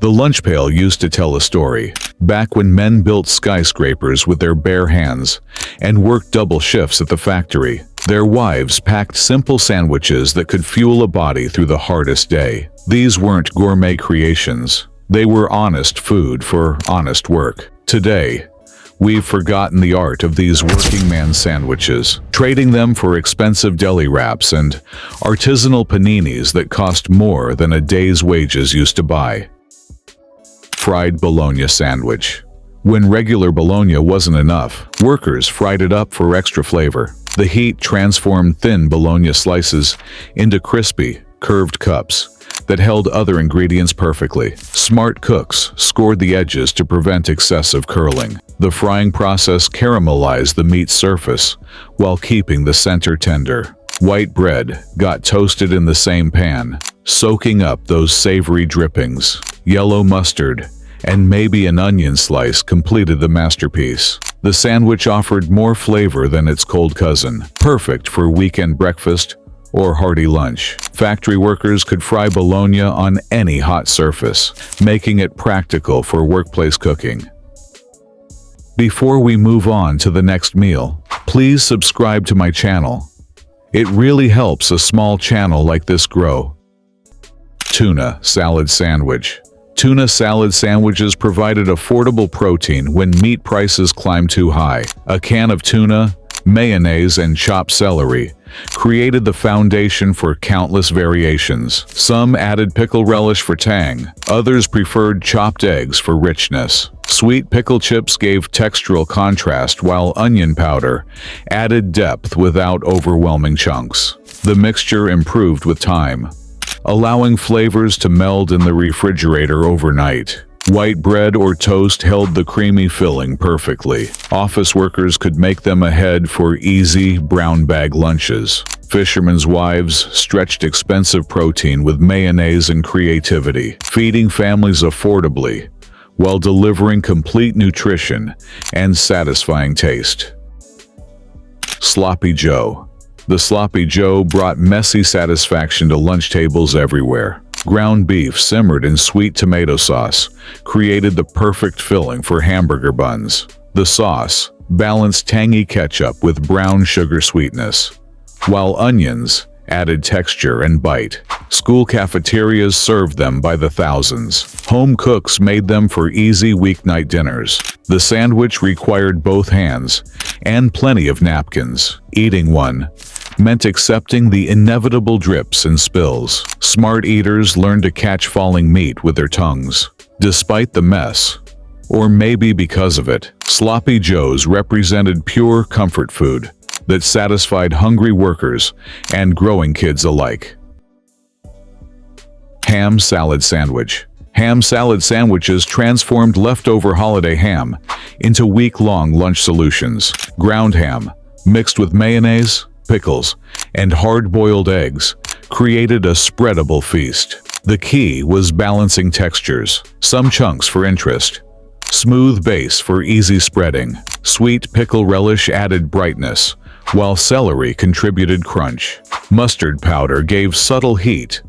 The lunch pail used to tell a story, back when men built skyscrapers with their bare hands and worked double shifts at the factory. Their wives packed simple sandwiches that could fuel a body through the hardest day. These weren't gourmet creations. They were honest food for honest work. Today, we've forgotten the art of these working man sandwiches, trading them for expensive deli wraps and artisanal paninis that cost more than a day's wages used to buy. Fried Bologna sandwich. When regular Bologna wasn't enough, workers fried it up for extra flavor. The heat transformed thin Bologna slices into crispy, curved cups that held other ingredients perfectly. Smart cooks scored the edges to prevent excessive curling. The frying process caramelized the meat's surface while keeping the center tender. White bread got toasted in the same pan, soaking up those savory drippings. Yellow mustard and maybe an onion slice completed the masterpiece. The sandwich offered more flavor than its cold cousin, perfect for weekend breakfast or hearty lunch. Factory workers could fry Bologna on any hot surface, making it practical for workplace cooking. Before we move on to the next meal, please subscribe to my channel. It really helps a small channel like this grow. Tuna salad sandwich. Tuna salad sandwiches provided affordable protein when meat prices climbed too high. A can of tuna, mayonnaise, and chopped celery created the foundation for countless variations. Some added pickle relish for tang, others preferred chopped eggs for richness. Sweet pickle chips gave textural contrast, while onion powder added depth without overwhelming chunks. The mixture improved with time, allowing flavors to meld in the refrigerator overnight. White bread or toast held the creamy filling perfectly. Office workers could make them ahead for easy brown bag lunches. Fishermen's wives stretched expensive protein with mayonnaise and creativity, feeding families affordably while delivering complete nutrition and satisfying taste. Sloppy Joe. The Sloppy Joe brought messy satisfaction to lunch tables everywhere. Ground beef simmered in sweet tomato sauce created the perfect filling for hamburger buns. The sauce balanced tangy ketchup with brown sugar sweetness, while onions added texture and bite. School cafeterias served them by the thousands. Home cooks made them for easy weeknight dinners. The sandwich required both hands and plenty of napkins. Eating one meant accepting the inevitable drips and spills. Smart eaters learned to catch falling meat with their tongues. Despite the mess, or maybe because of it, Sloppy Joes represented pure comfort food that satisfied hungry workers and growing kids alike. Ham salad sandwich. Ham salad sandwiches transformed leftover holiday ham into week-long lunch solutions. Ground ham, mixed with mayonnaise, pickles, and hard-boiled eggs, created a spreadable feast. The key was balancing textures, some chunks for interest, smooth base for easy spreading. Sweet pickle relish added brightness, while celery contributed crunch. Mustard powder gave subtle heat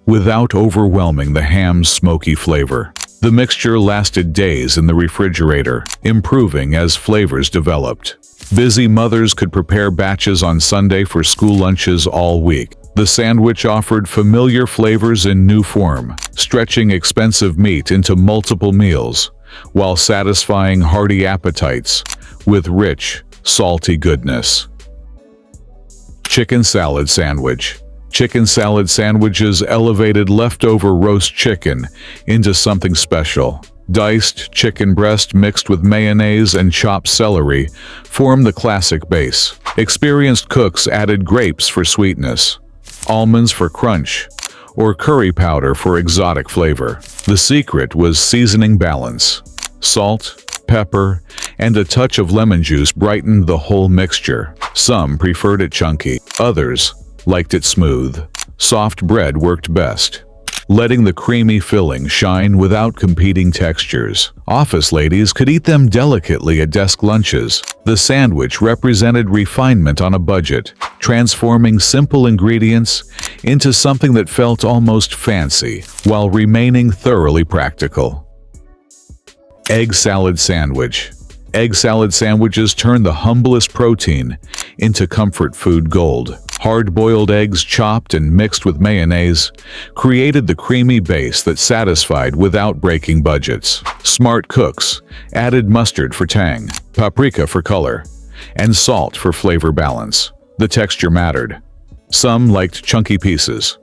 without overwhelming the ham's smoky flavor. The mixture lasted days in the refrigerator, improving as flavors developed. Busy mothers could prepare batches on Sunday for school lunches all week. The sandwich offered familiar flavors in new form, stretching expensive meat into multiple meals, while satisfying hearty appetites with rich, salty goodness. Chicken salad sandwich. Chicken salad sandwiches elevated leftover roast chicken into something special. Diced chicken breast mixed with mayonnaise and chopped celery formed the classic base. Experienced cooks added grapes for sweetness, almonds for crunch, or curry powder for exotic flavor. The secret was seasoning balance. Salt, pepper, and a touch of lemon juice brightened the whole mixture. Some preferred it chunky, others liked it smooth. Soft bread worked best. letting the creamy filling shine without competing textures. Office ladies could eat them delicately at desk lunches. The sandwich represented refinement on a budget, transforming simple ingredients into something that felt almost fancy while remaining thoroughly practical. Egg salad sandwich. Egg salad sandwiches turn the humblest protein into comfort food gold. Hard-boiled eggs chopped and mixed with mayonnaise created the creamy base that satisfied without breaking budgets. Smart cooks added mustard for tang, paprika for color, and salt for flavor balance. The texture mattered. Some liked chunky pieces.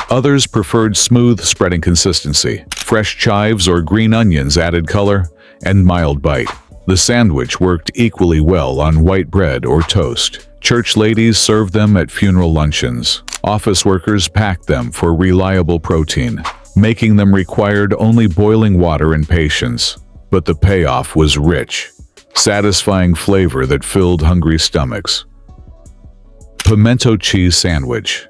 Others preferred smooth spreading consistency. Fresh chives or green onions added color and mild bite. The sandwich worked equally well on white bread or toast. Church ladies served them at funeral luncheons. Office workers packed them for reliable protein, making them required only boiling water and patience. But the payoff was rich, satisfying flavor that filled hungry stomachs. Pimento cheese sandwich.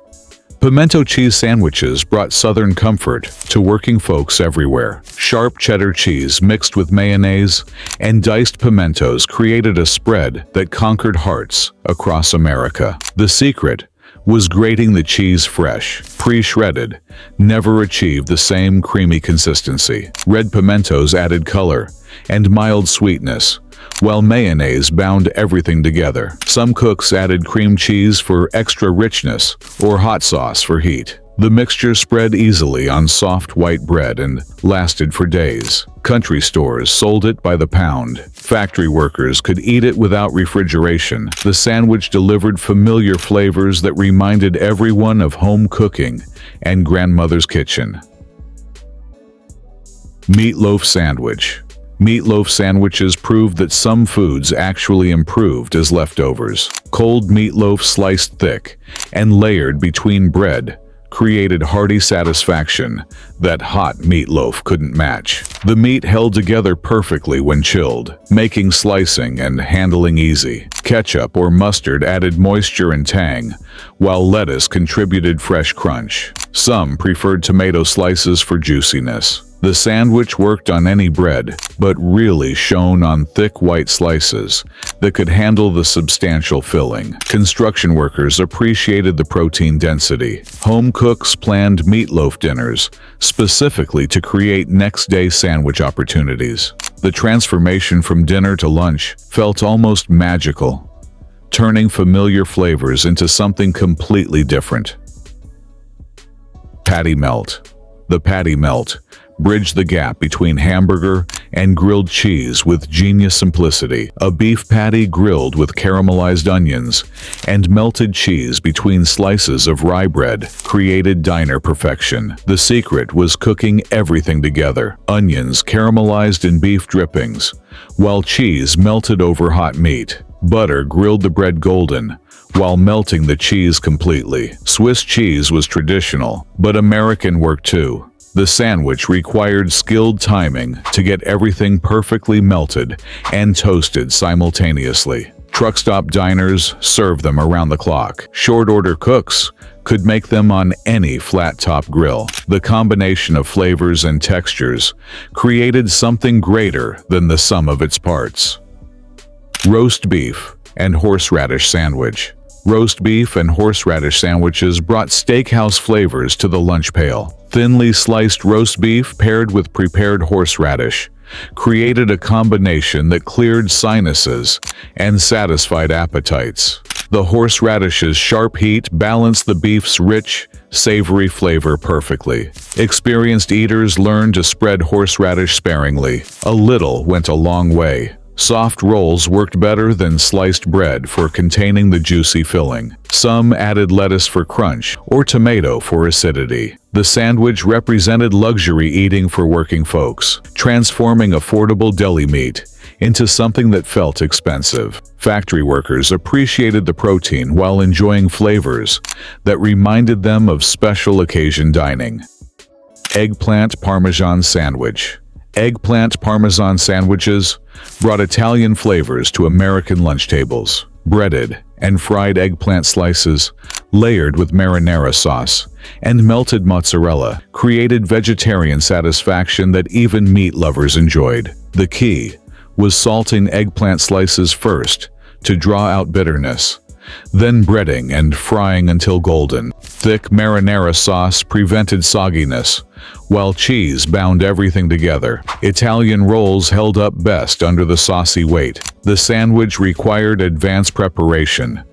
Pimento cheese sandwiches brought Southern comfort to working folks everywhere. Sharp cheddar cheese mixed with mayonnaise and diced pimentos created a spread that conquered hearts across America. The secret was grating the cheese fresh. Pre-shredded never achieved the same creamy consistency. Red pimentos added color and mild sweetness, while mayonnaise bound everything together. Some cooks added cream cheese for extra richness or hot sauce for heat. The mixture spread easily on soft white bread and lasted for days. Country stores sold it by the pound. Factory workers could eat it without refrigeration. The sandwich delivered familiar flavors that reminded everyone of home cooking and grandmother's kitchen. Meatloaf sandwich. Meatloaf sandwiches proved that some foods actually improved as leftovers. Cold meatloaf sliced thick and layered between bread created hearty satisfaction that hot meatloaf couldn't match. The meat held together perfectly when chilled, making slicing and handling easy. Ketchup or mustard added moisture and tang, while lettuce contributed fresh crunch. Some preferred tomato slices for juiciness. The sandwich worked on any bread, but really shone on thick white slices that could handle the substantial filling. Construction workers appreciated the protein density. Home cooks planned meatloaf dinners specifically to create next-day sandwich opportunities. The transformation from dinner to lunch felt almost magical, turning familiar flavors into something completely different. Patty melt. The patty melt bridged the gap between hamburger and grilled cheese with genius simplicity. A beef patty grilled with caramelized onions and melted cheese between slices of rye bread created diner perfection. The secret was cooking everything together. Onions caramelized in beef drippings, while cheese melted over hot meat. Butter grilled the bread golden, while melting the cheese completely. Swiss cheese was traditional, but American worked too. The sandwich required skilled timing to get everything perfectly melted and toasted simultaneously. Truck stop diners served them around the clock. Short-order cooks could make them on any flat-top grill. The combination of flavors and textures created something greater than the sum of its parts. Roast beef and horseradish sandwich. Roast beef and horseradish sandwiches brought steakhouse flavors to the lunch pail. Thinly sliced roast beef paired with prepared horseradish created a combination that cleared sinuses and satisfied appetites. The horseradish's sharp heat balanced the beef's rich, savory flavor perfectly. Experienced eaters learned to spread horseradish sparingly. A little went a long way. Soft rolls worked better than sliced bread for containing the juicy filling. Some added lettuce for crunch or tomato for acidity. The sandwich represented luxury eating for working folks, transforming affordable deli meat into something that felt expensive. Factory workers appreciated the protein while enjoying flavors that reminded them of special occasion dining. Eggplant Parmesan sandwich. Eggplant Parmesan sandwiches brought Italian flavors to American lunch tables. Breaded and fried eggplant slices, layered with marinara sauce, and melted mozzarella created vegetarian satisfaction that even meat lovers enjoyed. The key was salting eggplant slices first to draw out bitterness, then breading and frying until golden. Thick marinara sauce prevented sogginess, while cheese bound everything together. Italian rolls held up best under the saucy weight. The sandwich required advanced preparation,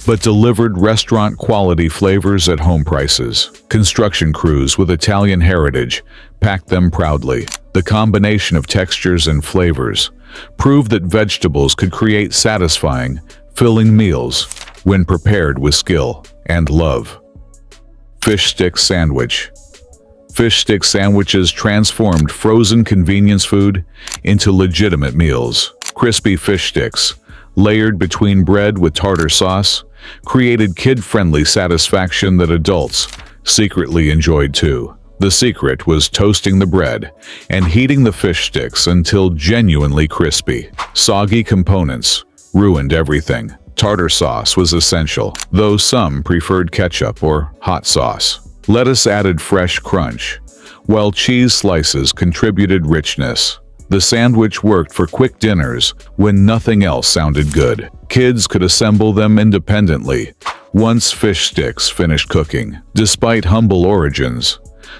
but delivered restaurant-quality flavors at home prices. Construction crews with Italian heritage packed them proudly. The combination of textures and flavors proved that vegetables could create satisfying, filling meals when prepared with skill and love. Fish stick sandwich. Fish stick sandwiches transformed frozen convenience food into legitimate meals. Crispy fish sticks, layered between bread with tartar sauce, created kid-friendly satisfaction that adults secretly enjoyed too. The secret was toasting the bread and heating the fish sticks until genuinely crispy. Soggy components ruined everything. Tartar sauce was essential, though some preferred ketchup or hot sauce. Lettuce added fresh crunch, while cheese slices contributed richness. The sandwich worked for quick dinners when nothing else sounded good. Kids could assemble them independently once fish sticks finished cooking. Despite humble origins,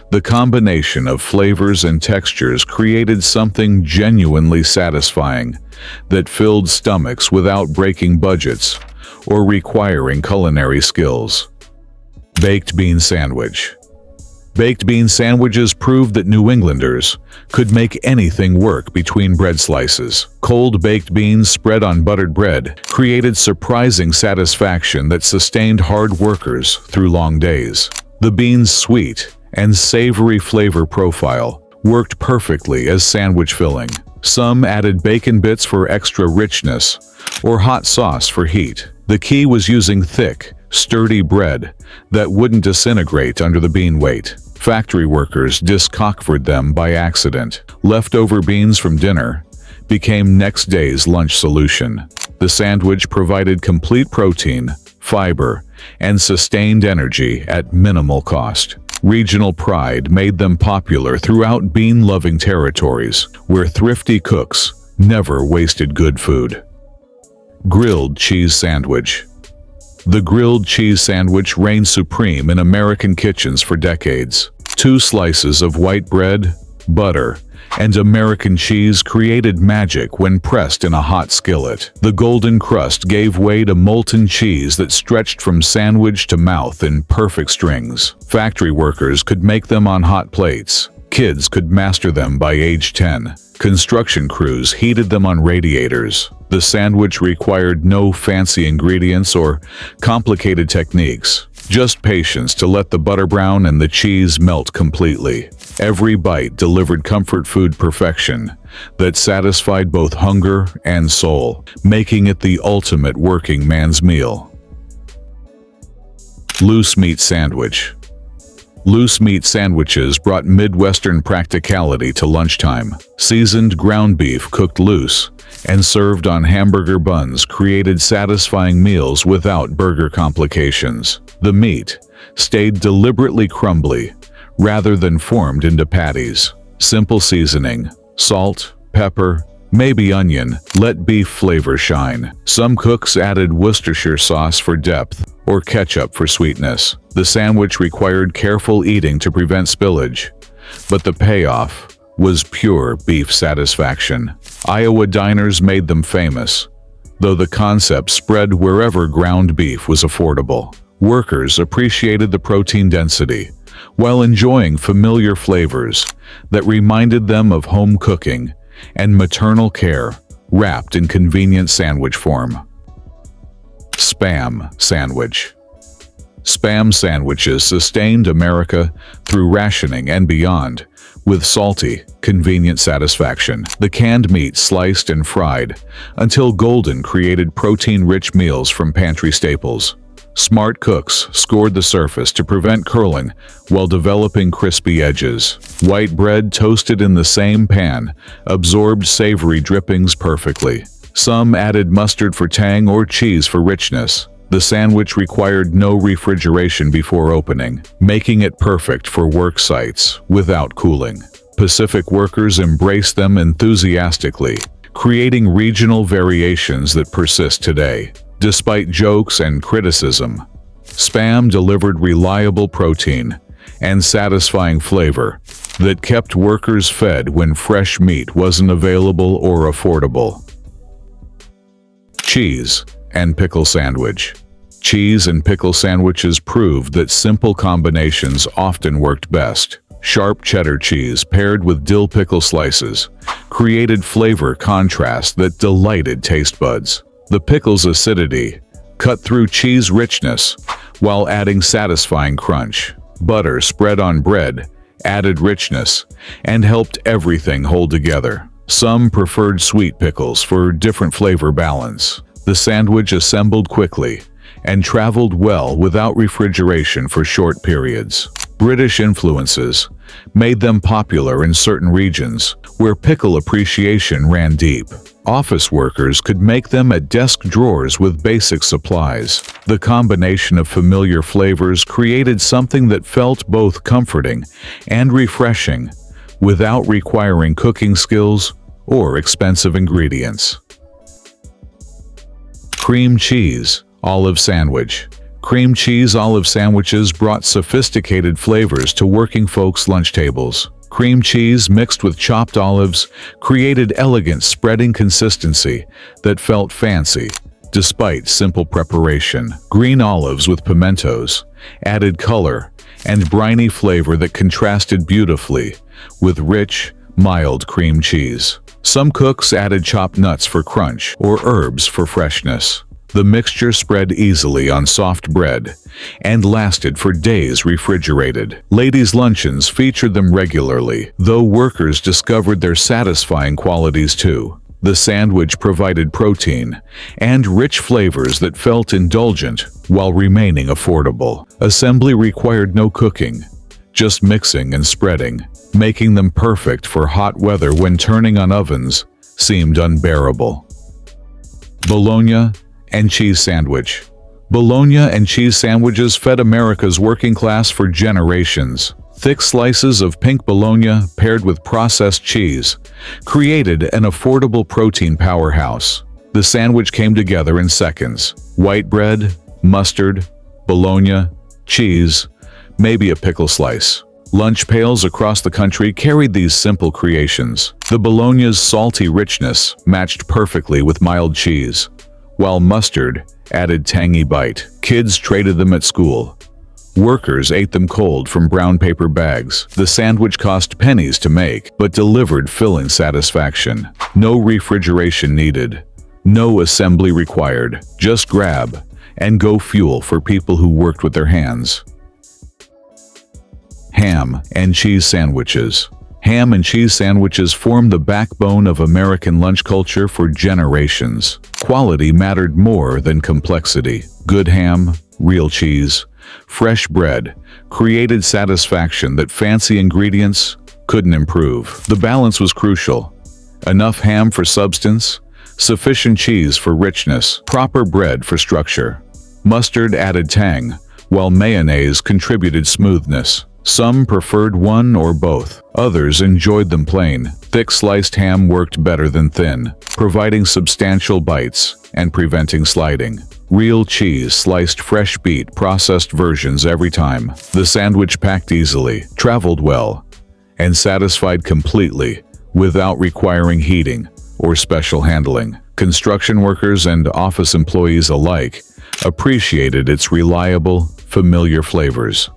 the combination of flavors and textures created something genuinely satisfying that filled stomachs without breaking budgets or requiring culinary skills. Baked bean sandwich. Baked bean sandwiches proved that New Englanders could make anything work between bread slices. Cold baked beans spread on buttered bread created surprising satisfaction that sustained hard workers through long days. The beans' sweet and savory flavor profile worked perfectly as sandwich filling. Some added bacon bits for extra richness or hot sauce for heat. The key was using thick, sturdy bread that wouldn't disintegrate under the bean weight. Factory workers discockered them by accident. Leftover beans from dinner became next day's lunch solution. The sandwich provided complete protein, fiber, and sustained energy at minimal cost. Regional pride made them popular throughout bean-loving territories, where thrifty cooks never wasted good food. Grilled cheese sandwich. The grilled cheese sandwich reigned supreme in American kitchens for decades. 2 slices of white bread, butter, and American cheese created magic when pressed in a hot skillet. The golden crust gave way to molten cheese that stretched from sandwich to mouth in perfect strings. Factory workers could make them on hot plates. Kids could master them by age 10. Construction crews heated them on radiators. The sandwich required no fancy ingredients or complicated techniques, just patience to let the butter brown and the cheese melt completely. Every bite delivered comfort food perfection that satisfied both hunger and soul, making it the ultimate working man's meal. Loose meat sandwich. Loose meat sandwiches brought Midwestern practicality to lunchtime. Seasoned ground beef cooked loose and served on hamburger buns created satisfying meals without burger complications. The meat stayed deliberately crumbly rather than formed into patties. Simple seasoning, salt, pepper, maybe onion, let beef flavor shine. Some cooks added Worcestershire sauce for depth or ketchup for sweetness. The sandwich required careful eating to prevent spillage, but the payoff was pure beef satisfaction. Iowa diners made them famous, though the concept spread wherever ground beef was affordable. Workers appreciated the protein density, while enjoying familiar flavors that reminded them of home cooking and maternal care wrapped in convenient sandwich form. Spam sandwich. Spam sandwiches sustained America through rationing and beyond, with salty, convenient satisfaction. The canned meat sliced and fried until golden created protein-rich meals from pantry staples. Smart cooks scored the surface to prevent curling while developing crispy edges. White bread toasted in the same pan absorbed savory drippings perfectly. Some added mustard for tang or cheese for richness, The sandwich required no refrigeration before opening, making it perfect for work sites without cooling. Pacific workers embraced them enthusiastically, creating regional variations that persist today. Despite jokes and criticism, Spam delivered reliable protein and satisfying flavor that kept workers fed when fresh meat wasn't available or affordable. Cheese and pickle sandwich. Cheese and pickle sandwiches proved that simple combinations often worked best. Sharp cheddar cheese paired with dill pickle slices created flavor contrast that delighted taste buds. The pickle's acidity cut through cheese richness while adding satisfying crunch. Butter spread on bread added richness and helped everything hold together. Some preferred sweet pickles for different flavor balance. The sandwich assembled quickly and traveled well without refrigeration for short periods. British influences made them popular in certain regions where pickle appreciation ran deep. Office workers could make them at desk drawers with basic supplies. The combination of familiar flavors created something that felt both comforting and refreshing without requiring cooking skills or expensive ingredients. Cream cheese olive sandwich. Cream cheese olive sandwiches brought sophisticated flavors to working folks' lunch tables. Cream cheese mixed with chopped olives created elegant spreading consistency that felt fancy, despite simple preparation. Green olives with pimentos added color and briny flavor that contrasted beautifully with rich, mild cream cheese. Some cooks added chopped nuts for crunch or herbs for freshness. The mixture spread easily on soft bread and lasted for days refrigerated. Ladies' luncheons featured them regularly, though workers discovered their satisfying qualities too. The sandwich provided protein and rich flavors that felt indulgent while remaining affordable. Assembly required no cooking, just mixing and spreading, making them perfect for hot weather when turning on ovens seemed unbearable. Bologna and cheese sandwich. Bologna and cheese sandwiches fed America's working class for generations. Thick slices of pink bologna paired with processed cheese created an affordable protein powerhouse. The sandwich came together in seconds. White bread, mustard, bologna, cheese, maybe a pickle slice. Lunch pails across the country carried these simple creations. The bologna's salty richness matched perfectly with mild cheese, while mustard added tangy bite. Kids traded them at school. Workers ate them cold from brown paper bags. The sandwich cost pennies to make, but delivered filling satisfaction. No refrigeration needed. No assembly required. Just grab and go fuel for people who worked with their hands. Ham and cheese sandwiches. Ham and cheese sandwiches formed the backbone of American lunch culture for generations. Quality mattered more than complexity. Good ham, real cheese, fresh bread created satisfaction that fancy ingredients couldn't improve. The balance was crucial. Enough ham for substance, sufficient cheese for richness, proper bread for structure. Mustard added tang, while mayonnaise contributed smoothness. Some preferred one or both. Others enjoyed them plain. Thick sliced ham worked better than thin, providing substantial bites and preventing sliding. Real cheese sliced fresh beat processed versions every time. The sandwich packed easily, traveled well, and satisfied completely without requiring heating or special handling. Construction workers and office employees alike appreciated its reliable, familiar flavors.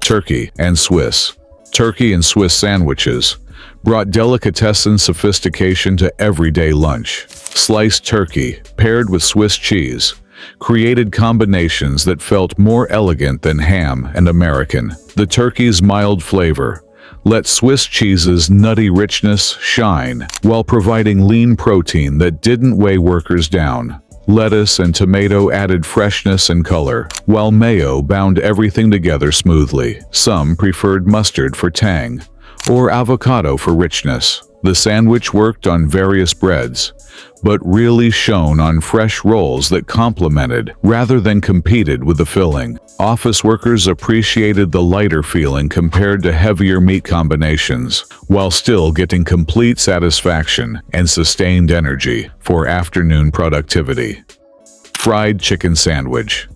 Turkey and Swiss. Turkey and Swiss sandwiches brought delicatessen sophistication to everyday lunch. Sliced turkey paired with Swiss cheese created combinations that felt more elegant than ham and American. The turkey's mild flavor let Swiss cheese's nutty richness shine while providing lean protein that didn't weigh workers down. Lettuce and tomato added freshness and color, while mayo bound everything together smoothly. Some preferred mustard for tang, or avocado for richness. The sandwich worked on various breads, but really shone on fresh rolls that complemented rather than competed with the filling. Office workers appreciated the lighter feeling compared to heavier meat combinations, while still getting complete satisfaction and sustained energy for afternoon productivity. Fried chicken sandwich.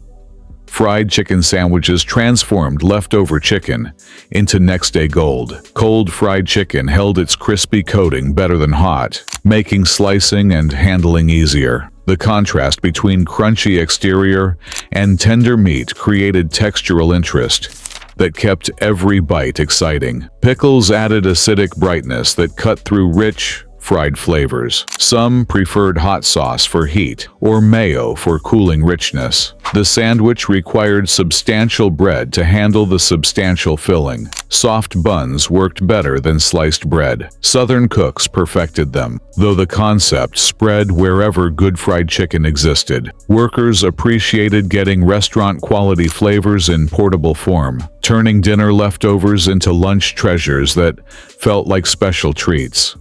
Fried chicken sandwiches transformed leftover chicken into next-day gold. Cold fried chicken held its crispy coating better than hot, making slicing and handling easier. The contrast between crunchy exterior and tender meat created textural interest that kept every bite exciting. Pickles added acidic brightness that cut through rich, fried flavors. Some preferred hot sauce for heat or mayo for cooling richness. The sandwich required substantial bread to handle the substantial filling. Soft buns worked better than sliced bread. Southern cooks perfected them, though the concept spread wherever good fried chicken existed. Workers appreciated getting restaurant-quality flavors in portable form, turning dinner leftovers into lunch treasures that felt like special treats.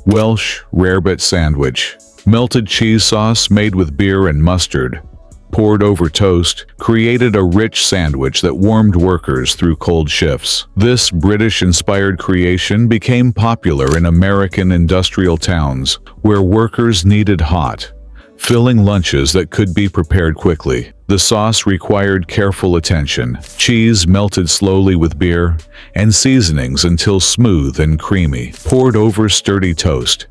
Welsh rarebit sandwich. Melted cheese sauce made with beer and mustard, poured over toast, created a rich sandwich that warmed workers through cold shifts. This British-inspired creation became popular in American industrial towns where workers needed hot, filling lunches that could be prepared quickly. The sauce required careful attention. Cheese melted slowly with beer, and seasonings until smooth and creamy. Poured over sturdy toast,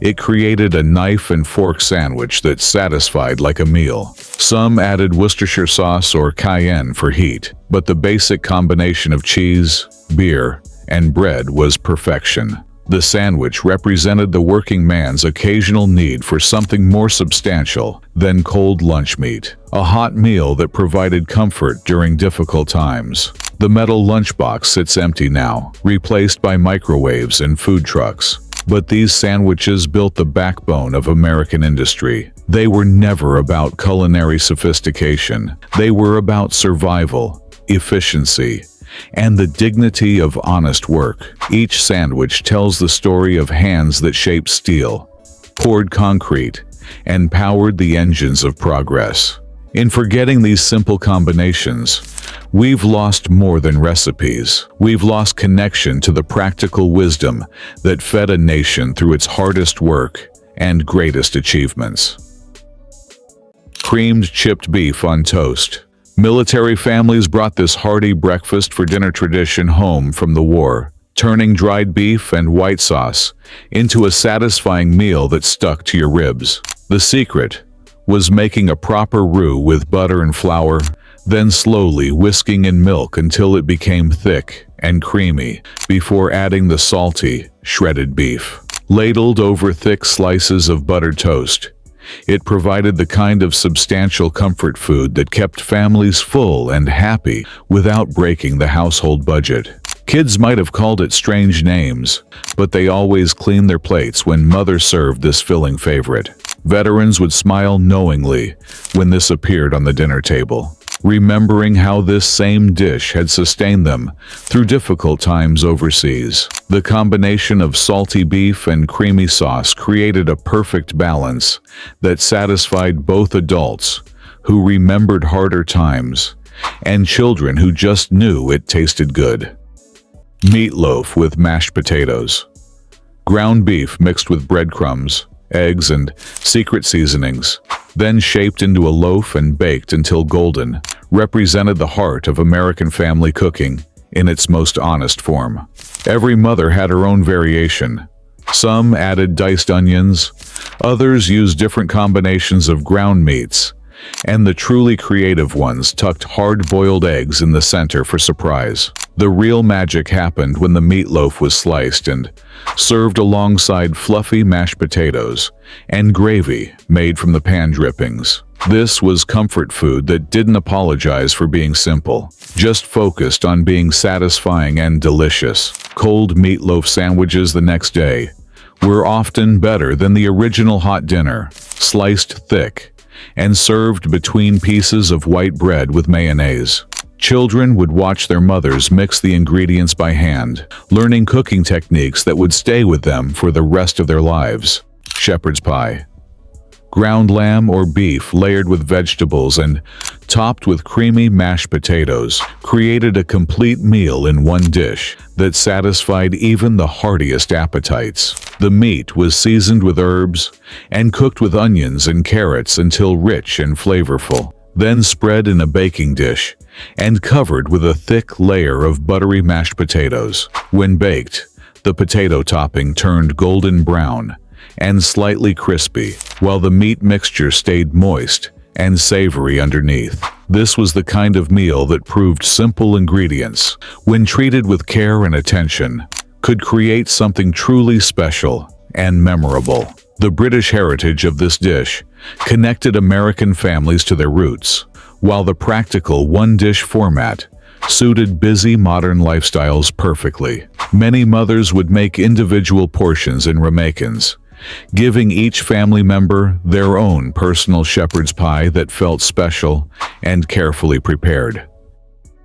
it created a knife and fork sandwich that satisfied like a meal. Some added Worcestershire sauce or cayenne for heat, but the basic combination of cheese, beer, and bread was perfection. The sandwich represented the working man's occasional need for something more substantial than cold lunch meat, a hot meal that provided comfort during difficult times. The metal lunchbox sits empty now, replaced by microwaves and food trucks. But these sandwiches built the backbone of American industry. They were never about culinary sophistication. They were about survival, efficiency, and the dignity of honest work. Each sandwich tells the story of hands that shaped steel, poured concrete, and powered the engines of progress. In forgetting these simple combinations, we've lost more than recipes. We've lost connection to the practical wisdom that fed a nation through its hardest work and greatest achievements. Creamed chipped beef on toast. Military families brought this hearty breakfast for dinner tradition home from the war, turning dried beef and white sauce into a satisfying meal that stuck to your ribs. The secret was making a proper roux with butter and flour, then slowly whisking in milk until it became thick and creamy before adding the salty, shredded beef. Ladled over thick slices of buttered toast, it provided the kind of substantial comfort food that kept families full and happy without breaking the household budget. Kids might have called it strange names, but they always cleaned their plates when mother served this filling favorite. Veterans would smile knowingly when this appeared on the dinner table, remembering how this same dish had sustained them through difficult times overseas. The combination of salty beef and creamy sauce created a perfect balance that satisfied both adults who remembered harder times and children who just knew it tasted good. Meatloaf with mashed potatoes. Ground beef mixed with breadcrumbs, eggs, and secret seasonings, then shaped into a loaf and baked until golden, represented the heart of American family cooking in its most honest form. Every mother had her own variation. Some added diced onions, others used different combinations of ground meats, and the truly creative ones tucked hard-boiled eggs in the center for surprise. The real magic happened when the meatloaf was sliced and served alongside fluffy mashed potatoes and gravy made from the pan drippings. This was comfort food that didn't apologize for being simple, just focused on being satisfying and delicious. Cold meatloaf sandwiches the next day were often better than the original hot dinner, sliced thick and served between pieces of white bread with mayonnaise. Children would watch their mothers mix the ingredients by hand, learning cooking techniques that would stay with them for the rest of their lives. Shepherd's pie. Ground lamb or beef layered with vegetables and topped with creamy mashed potatoes created a complete meal in one dish that satisfied even the hardiest appetites. The meat was seasoned with herbs and cooked with onions and carrots until rich and flavorful, then spread in a baking dish and covered with a thick layer of buttery mashed potatoes. When baked, the potato topping turned golden brown and slightly crispy, while the meat mixture stayed moist and savory underneath. This was the kind of meal that proved simple ingredients, when treated with care and attention, could create something truly special and memorable. The British heritage of this dish connected American families to their roots, while the practical one-dish format suited busy modern lifestyles perfectly. Many mothers would make individual portions in ramekins, giving each family member their own personal shepherd's pie that felt special and carefully prepared.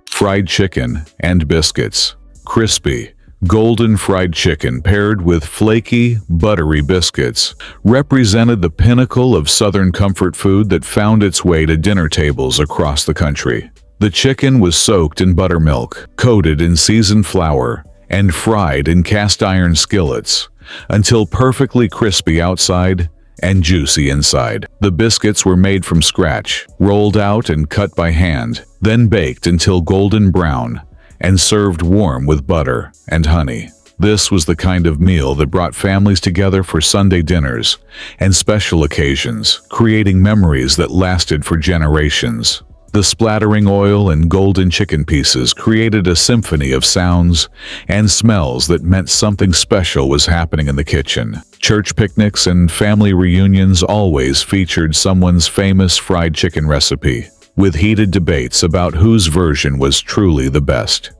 Fried chicken and biscuits. Crispy, golden fried chicken paired with flaky, buttery biscuits represented the pinnacle of Southern comfort food that found its way to dinner tables across the country. The chicken was soaked in buttermilk, coated in seasoned flour, and fried in cast-iron skillets until perfectly crispy outside and juicy inside. The biscuits were made from scratch, rolled out and cut by hand, then baked until golden brown and served warm with butter and honey. This was the kind of meal that brought families together for Sunday dinners and special occasions, creating memories that lasted for generations. The splattering oil and golden chicken pieces created a symphony of sounds and smells that meant something special was happening in the kitchen. Church picnics and family reunions always featured someone's famous fried chicken recipe, with heated debates about whose version was truly the best.